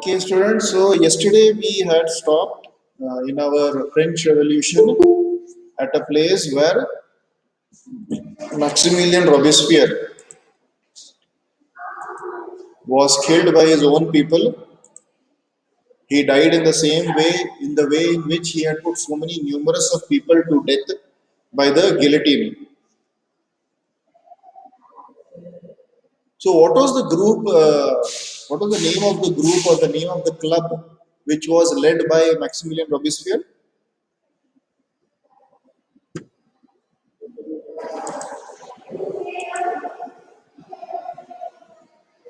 Okay, students. So yesterday we had stopped in our French Revolution at a place where Maximilien Robespierre was killed by his own people. He died in the same way, in the way in which he had put so many numerous of people to death by the guillotine. So, what was the group? What was the name of the group or the name of the club which was led by Maximilien Robespierre?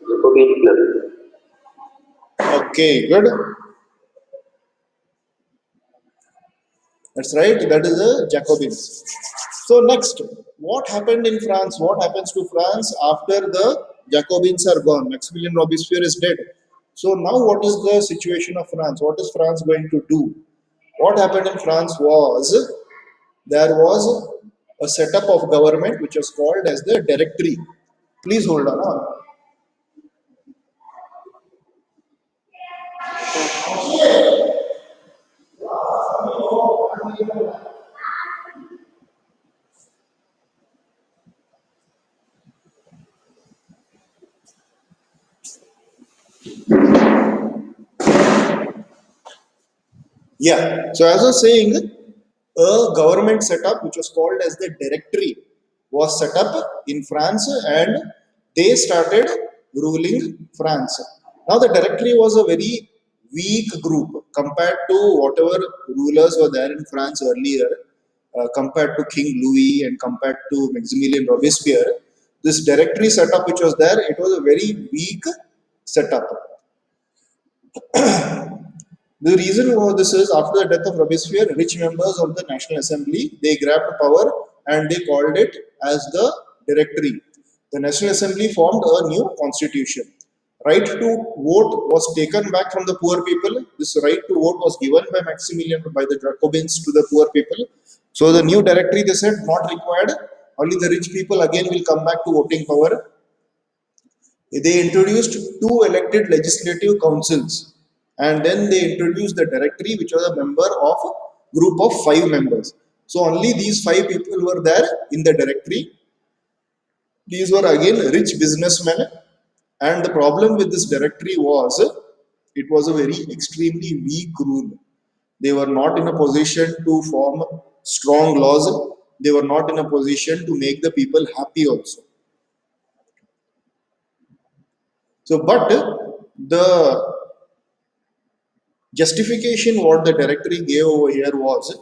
Jacobin Club. Okay, good. That's right. That is the Jacobins. So next, what happened in France? What happens to France after the Jacobins are gone? Maximilien Robespierre is dead. So now, what is the situation of France? What is France going to do? What happened in France was there was a setup of government which was called as the Directory. Please hold on. Yeah. So as I was saying, a government setup which was called as the Directory was set up in France and they started ruling France. Now the Directory was a very weak group compared to whatever rulers were there in France earlier, compared to King Louis and compared to Maximilien Robespierre. This Directory setup which was there, it was a very weak setup. The reason for this is after the death of Robespierre, rich members of the National Assembly they grabbed power and they called it as the Directory. The National Assembly formed a new constitution. Right to vote was taken back from the poor people. This right to vote was given by Maximilian by the Jacobins to the poor people. So the new Directory they said not required. Only the rich people again will come back to voting power. They introduced two elected legislative councils and then they introduced the Directory, which was a member of a group of five members. So only these five people were there in the Directory. These were again rich businessmen, and the problem with this Directory was it was a very extremely weak rule. They were not in a position to form strong laws. They were not in a position to make the people happy also. So, but the justification what the Directory gave over here was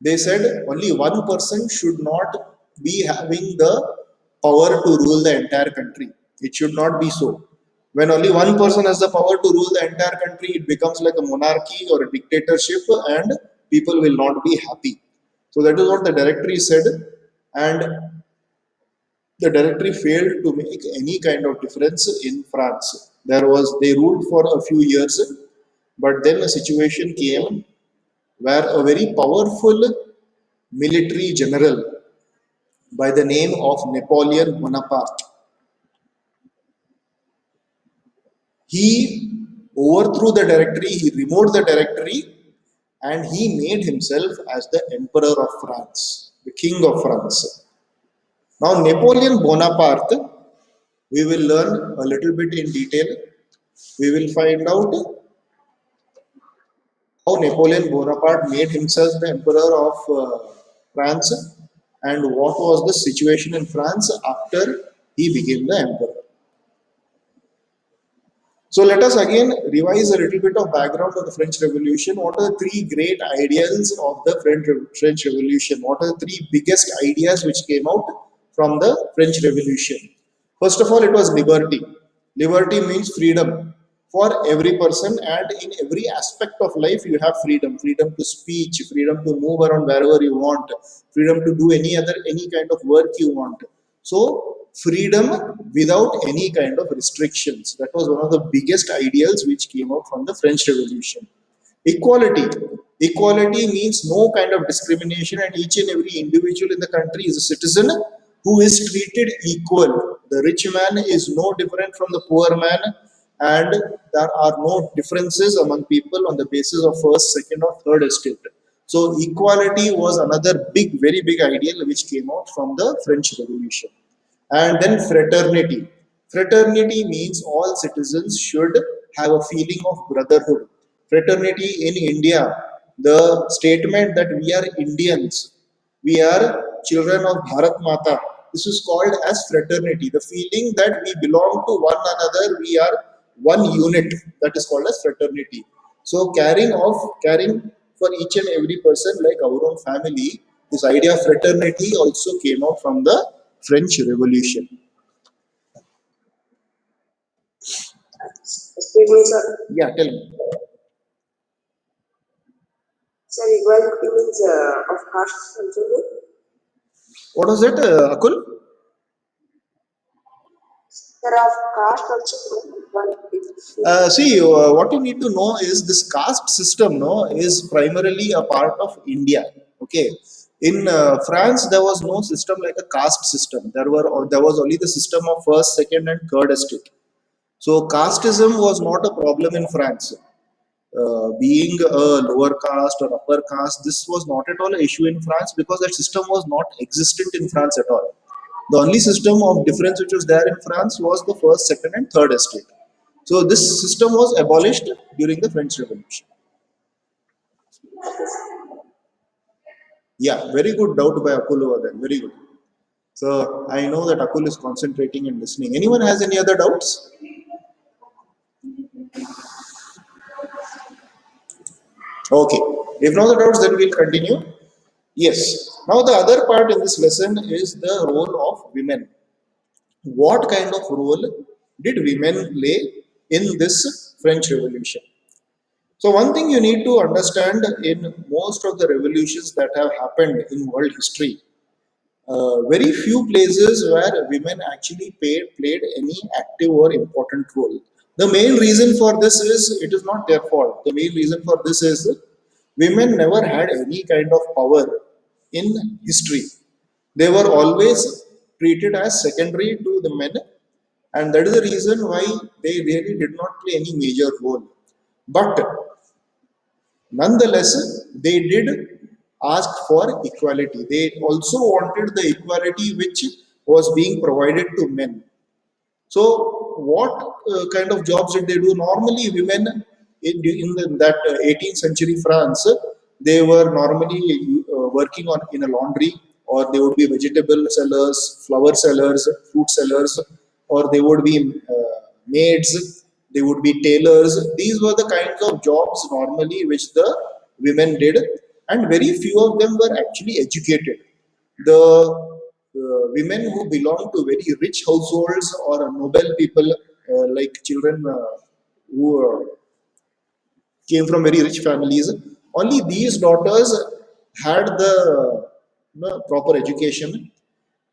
they said only one person should not be having the power to rule the entire country. It should not be so. When only one person has the power to rule the entire country, it becomes like a monarchy or a dictatorship, and people will not be happy. So that is what the Directory said, and the Directory failed to make any kind of difference in France. There was they ruled for a few years, but then a situation came where a very powerful military general by the name of Napoleon Bonaparte, he overthrew the Directory, he removed the Directory, and he made himself as the Emperor of France, the King of France. Now, Napoleon Bonaparte, we will learn a little bit in detail. We will find out how Napoleon Bonaparte made himself the Emperor of France and what was the situation in France after he became the Emperor. So let us again revise a little bit of background of the French Revolution. What are the three great ideals of the French Revolution? What are the three biggest ideas which came out from the French Revolution? First of all, it was liberty. Liberty means freedom for every person, and in every aspect of life, you have freedom. Freedom to speech, freedom to move around wherever you want, freedom to do any kind of work you want. So freedom without any kind of restrictions. That was one of the biggest ideals which came out from the French Revolution. Equality. Equality means no kind of discrimination, and each and every individual in the country is a citizen who is treated equal. The rich man is no different from the poor man. and there are no differences among people on the basis of first, second, or third estate. So equality was another big, very big ideal which came out from the French Revolution. And then fraternity. Fraternity means all citizens should have a feeling of brotherhood. Fraternity in India, the statement that we are Indians, we are children of Bharat Mata. This is called as fraternity. The feeling that we belong to one another, we are one unit. That is called as fraternity. So caring for each and every person like our own family. This idea of fraternity also came out from the French Revolution. Excuse me, sir. Yeah, tell me. Sir, equality means of caste also. What was it, Akul? Sir, of caste also equality. See, what you need to know is this caste system, no, is primarily a part of India. Okay, in France there was no system like a caste system. There was only the system of first, second, and third estate. So casteism was not a problem in France. Being a lower caste or upper caste, this was not at all an issue in France because that system was not existent in France at all. The only system of difference which was there in France was the first, second, and third estate. So this system was abolished during the French Revolution. Yeah, very good doubt by Akul over there. Very good. So I know that Akul is concentrating and listening. Anyone has any other doubts? Okay. If no other doubts, then we'll continue. Yes. Now the other part in this lesson is the role of women. What kind of role did women play in this French Revolution? So one thing you need to understand in most of the revolutions that have happened in world history, very few places where women actually played any active or important role. The main reason for this is it is not their fault. The main reason for this is women never had any kind of power in history. They were always treated as secondary to the men, and that is the reason why they really did not play any major role. But nonetheless, they did ask for equality. They also wanted the equality which was being provided to men. So, what kind of jobs did they do? Normally, women that 18th century France, they were normally working on in a laundry, or they would be vegetable sellers, flower sellers, fruit sellers, or they would be maids, they would be tailors. These were the kinds of jobs normally which the women did, and very few of them were actually educated. The women who belong to very rich households or noble people, like children who came from very rich families, only these daughters had the proper education.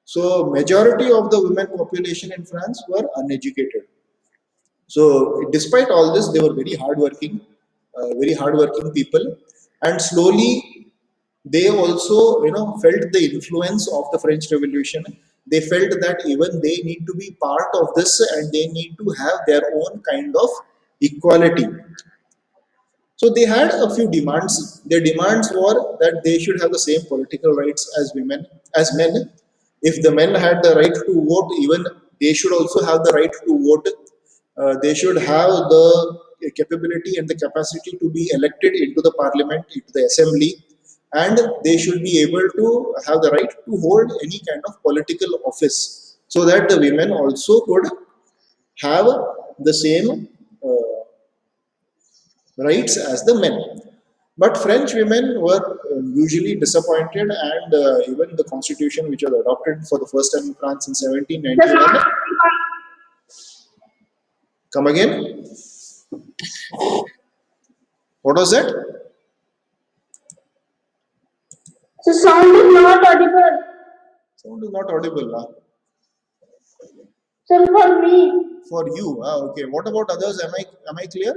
So majority of the women population in France were uneducated. So despite all this, they were very hardworking people, and slowly they also felt the influence of the French Revolution. They felt that even they need to be part of this, and they need to have their own kind of equality. So they had a few demands. Their demands were that they should have the same political rights as men. If the men had the right to vote, even they should also have the right to vote. They should have the capability and the capacity to be elected into the parliament, into the assembly, and they should be able to have the right to hold any kind of political office, so that the women also could have the same rights as the men. But French women were usually disappointed, and even the constitution, which was adopted for the first time in France in 1791, come again? What was that? So sound is not audible. Sound is not audible. Sir, for me. For you, okay. What about others? Am I clear?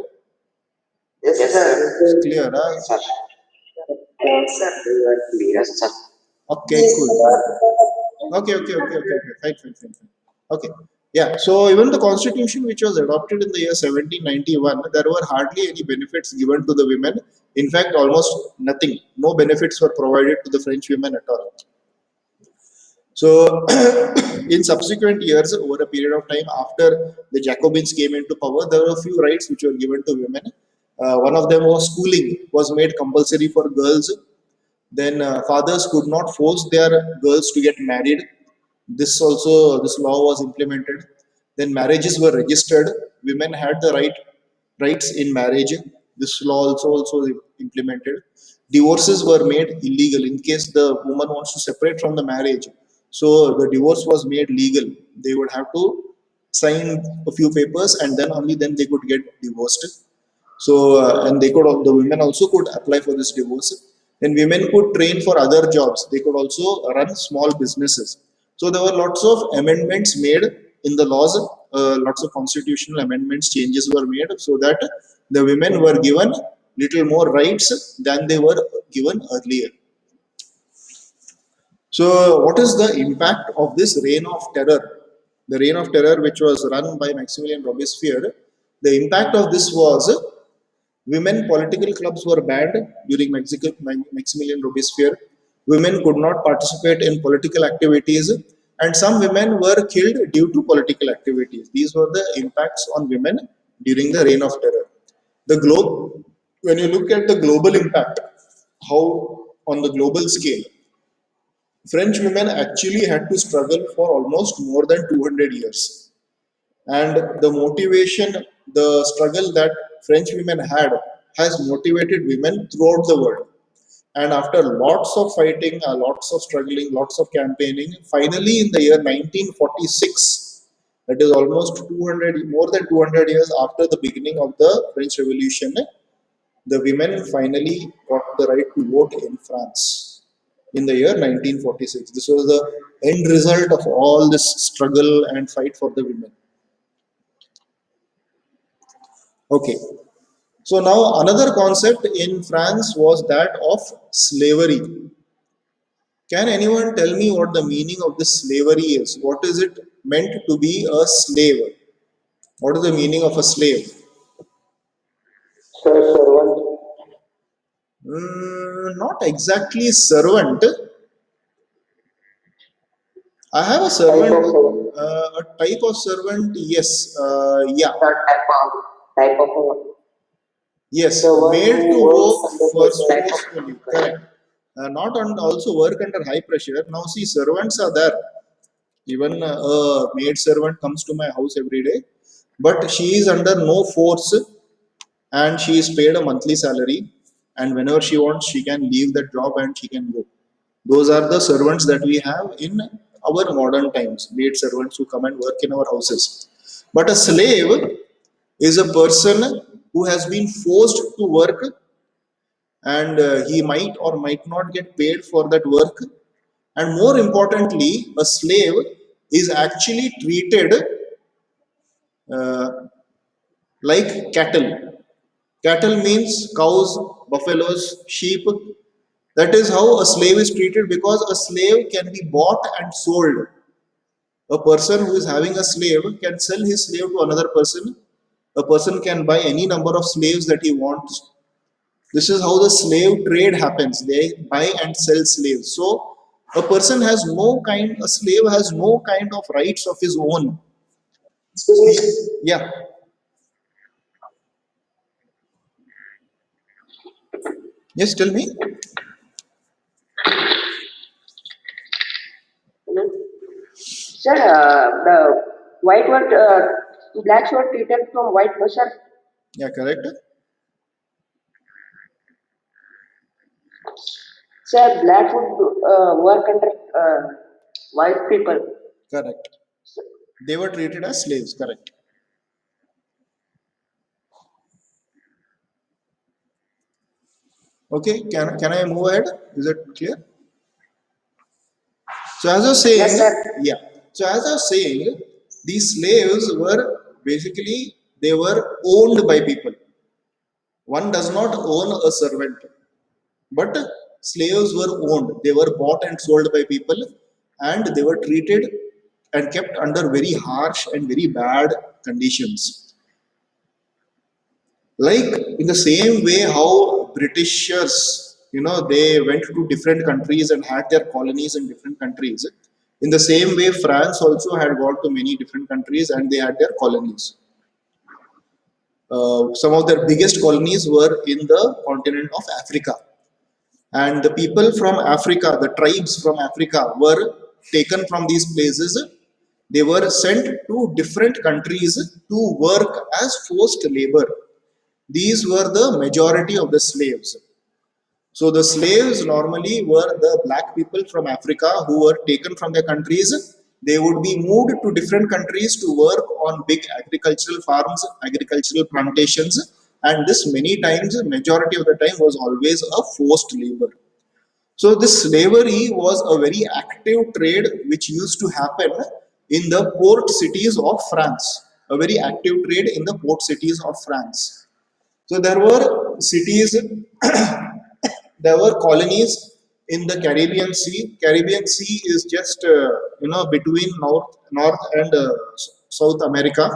Yes, Yes, sir. sir. Clear, Yes, sir. Yes, sir. You are clear. Yes, sir. Okay, Yes, cool. sir. Okay. Fine. Okay. Yeah, so even the constitution which was adopted in the year 1791, there were hardly any benefits given to the women. In fact, almost nothing. No benefits were provided to the French women at all. So, in subsequent years, over a period of time after the Jacobins came into power, there were a few rights which were given to women. One of them was schooling was made compulsory for girls. Then fathers could not force their girls to get married. This law was implemented. Then marriages were registered. Women had the rights in marriage. This law also implemented. Divorces were made illegal in case the woman wants to separate from the marriage. So the divorce was made legal. They would have to sign a few papers, and then only then they could get divorced. So and the women also could apply for this divorce. Then women could train for other jobs. They could also run small businesses. So there were lots of amendments made in the laws. Lots of constitutional amendments, changes were made so that the women were given little more rights than they were given earlier. So, what is the impact of this reign of terror? The reign of terror, which was run by Maximilian Robespierre, the impact of this was women political clubs were banned during Maximilian Robespierre. Women could not participate in political activities, and some women were killed due to political activities. These were the impacts on women during the reign of terror. The globe, when you look at the global impact, how on the global scale, French women actually had to struggle for almost more than 200 years. And the motivation, the struggle that French women had has motivated women throughout the world. And after lots of fighting, lots of struggling, lots of campaigning, finally in the year 1946, that is almost 200, more than 200 years after the beginning of the French Revolution, the women finally got the right to vote in France in the year 1946. This was the end result of all this struggle and fight for the women. Okay. So now another concept in France was that of slavery. Can anyone tell me what the meaning of this slavery is? What is it meant to be a slave? What is the meaning of a slave? Sir, servant, Not exactly servant. I have a type servant, of servant, a type of servant. Yes, yeah, sir, type of yes, the one made who to works work under for type of forcefully. Correct. Not on also work under high pressure. Now see, servants are there. Even a maid servant comes to my house every day, but she is under no force, and she is paid a monthly salary. And whenever she wants, she can leave that job and she can go. Those are the servants that we have in our modern times, maid servants who come and work in our houses. But a slave is a person who has been forced to work, and he might or might not get paid for that work. And more importantly, a slave is actually treated uh, like cattle. Cattle means cows, buffaloes, sheep. That is how a slave is treated, because a slave can be bought and sold. A person who is having a slave can sell his slave to another person. A person can buy any number of slaves that he wants. This is how the slave trade happens. They buy and sell slaves. So a slave has no kind of rights of his own. Yeah, yes, tell me. Sir, the white were blacks were treated from white sir. Yeah, correct. Sir, blacks would work under white people. Correct. They were treated as slaves. Correct. Okay, can I move ahead? Is it clear? So as I was saying, Yes, sir. yeah. So as I was saying, these slaves were basically they were owned by people. One does not own a servant, but slaves were owned. They were bought and sold by people, and they were treated and kept under very harsh and very bad conditions. Like in the same way how Britishers, they went to different countries and had their colonies in different countries. In the same way, France also had gone to many different countries and they had their colonies. Some of their biggest colonies were in the continent of Africa. And the people from Africa, the tribes from Africa, were taken from these places. They were sent to different countries to work as forced labor. These were the majority of the slaves. So the slaves normally were the black people from Africa who were taken from their countries. They would be moved to different countries to work on big agricultural farms, agricultural plantations, and this many times, majority of the time, was always a forced labor. So this slavery was a very active trade which used to happen in the port cities of France. A very active trade in the port cities of France. So there were cities, there were colonies in the Caribbean Sea. Caribbean Sea is just between North and South America.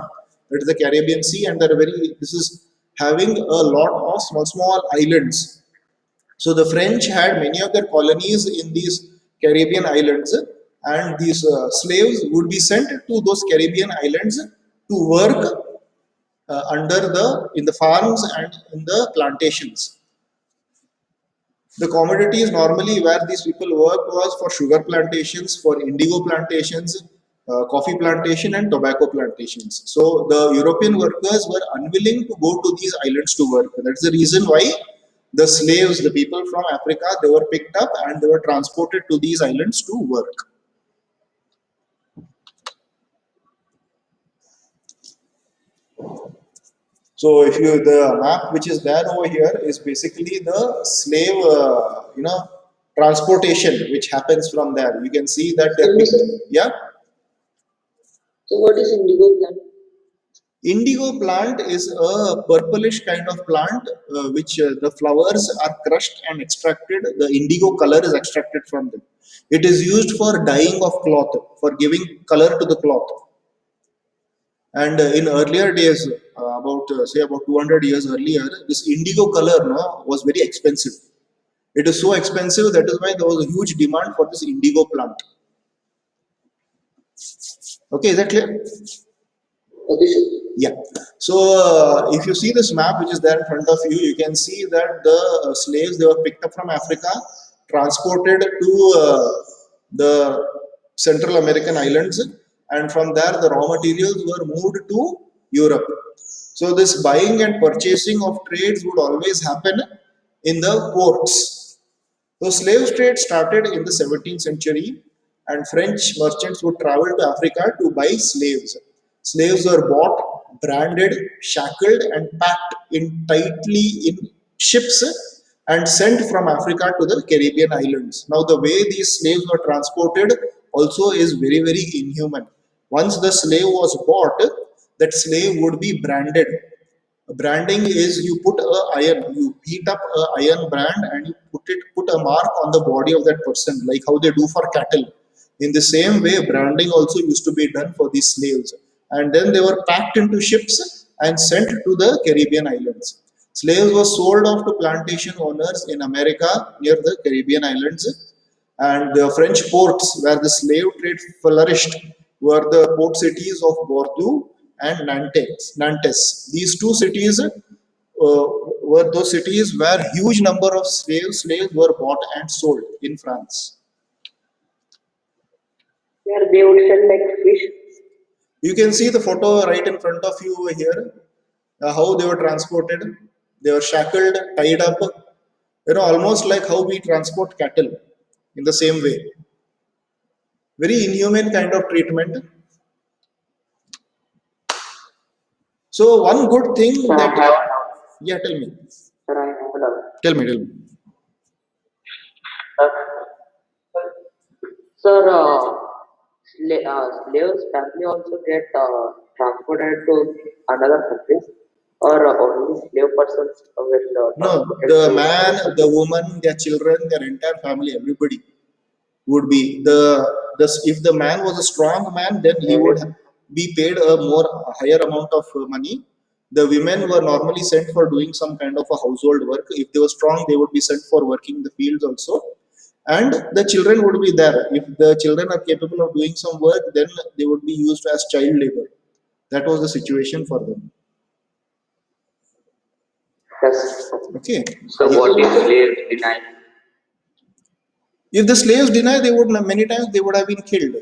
That is the Caribbean Sea, and there are very. This is having a lot of small islands. So the French had many of their colonies in these Caribbean islands, and these slaves would be sent to those Caribbean islands to work under the in the farms and in the plantations. The commodities normally where these people worked was for sugar plantations, for indigo plantations, coffee plantation, and tobacco plantations. So the European workers were unwilling to go to these islands to work. That's the reason why the slaves, the people from Africa, they were picked up and they were transported to these islands to work. So if you the map which is there over here is basically the slave transportation which happens from there. You can see that they're Excuse me, picked. sir. Yeah, So what is indigo plant? indigo plant is a purplish kind of plant which the flowers are crushed and extracted. The indigo color is extracted from them. It is used for dyeing of cloth, for giving color to the cloth. And in earlier days, about say about 200 years earlier, this indigo color no, was very expensive. It is so expensive that is why there was a huge demand for this indigo plant. Okay, is that clear? Okay, sir. Yeah. So if you see this map which is there in front of you, you can see that the slaves they were picked up from Africa, transported to the Central American islands, and from there the raw materials were moved to Europe. So this buying and purchasing of trades would always happen in the ports. So slave trade started in the 17th century, and French merchants would travel to Africa to buy slaves. Slaves were bought, branded, shackled, and packed in tightly in ships and sent from Africa to the Caribbean islands. Now, the way these slaves were transported also is very inhuman. Once the slave was bought, that slave would be branded. Branding is you put a iron, you heat up a iron brand and you put a mark on the body of that person, like how they do for cattle. In the same way, branding also used to be done for these slaves, and then they were packed into ships and sent to the Caribbean islands. Slaves were sold off to plantation owners in America near the Caribbean islands, and the French ports where the slave trade flourished were the port cities of Bordeaux and Nantes. Nantes. These two cities were those cities where huge number of slaves were bought and sold in France. Where they would sell like fish. You can see the photo right in front of you over here. How they were transported. They were shackled, tied up. Almost like how we transport cattle in the same way. Very inhumane kind of treatment. So one good thing Sir, I that, have yeah, tell me, sir, I have a doubt. tell me. Uh, Sir, slaves family also get transported to another countries, or only slave persons will No, transported the to man, other the countries. woman, their children, their entire family, everybody would be the if the man was a strong man, then he would be paid a more higher amount of money. The women were normally sent for doing some kind of a household work. If they were strong, they would be sent for working in the fields also, and the children would be there. If the children are capable of doing some work, then they would be used as child labor. That was the situation for them. Yes. Okay. So Yeah. what is slave denial? If the slaves deny, they would many times they would have been killed.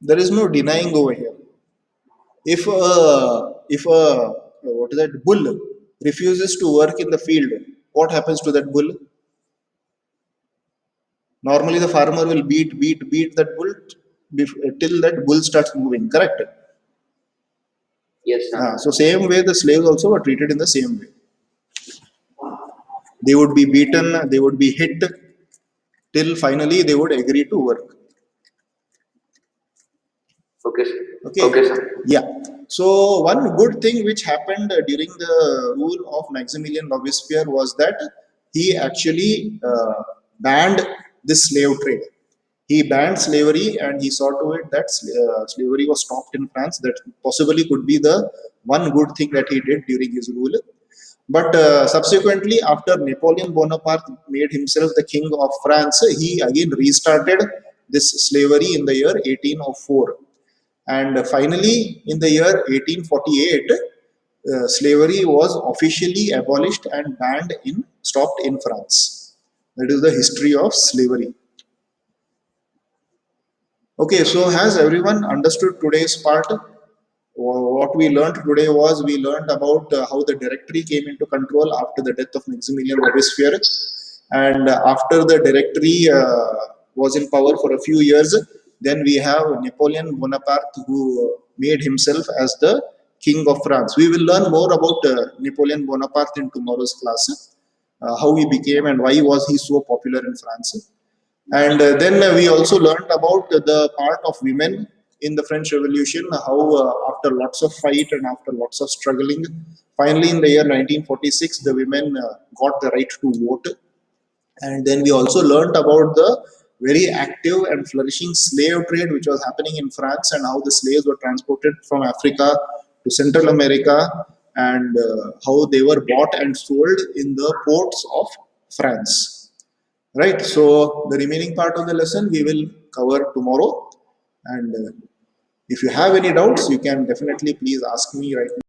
There is no denying over here. If a what is that bull refuses to work in the field, what happens to that bull? Normally, the farmer will beat that bull till that bull starts moving. Correct. Yes, sir. So same way, the slaves also were treated in the same way. They would be beaten, they would be hit till finally they would agree to work. Okay, sir. Okay. Okay, sir. Yeah. So one good thing which happened during the rule of Maximilian Robespierre was that he actually banned this slave trade. He banned slavery and he saw to it that slavery was stopped in France. That possibly could be the one good thing that he did during his rule. But subsequently, after Napoleon Bonaparte made himself the king of France, he again restarted this slavery in the year 1804. And finally, in the year 1848, slavery was officially abolished and stopped in France. That is the history of slavery. Okay, so has everyone understood today's part? What we learned today was we learned about how the Directory came into control after the death of Maximilian Robespierre, and after the Directory was in power for a few years, then we have Napoleon Bonaparte, who made himself as the King of France. We will learn more about Napoleon Bonaparte in tomorrow's class, how he became and why was he so popular in France. And then we also learned about the part of women in the French Revolution, how after lots of fight and after lots of struggling, finally in the year 1946, the women got the right to vote. And then we also learned about the very active and flourishing slave trade which was happening in France, and how the slaves were transported from Africa to Central America, and how they were bought and sold in the ports of France. Right. So the remaining part of the lesson we will cover tomorrow. And if you have any doubts, you can definitely please ask me right now.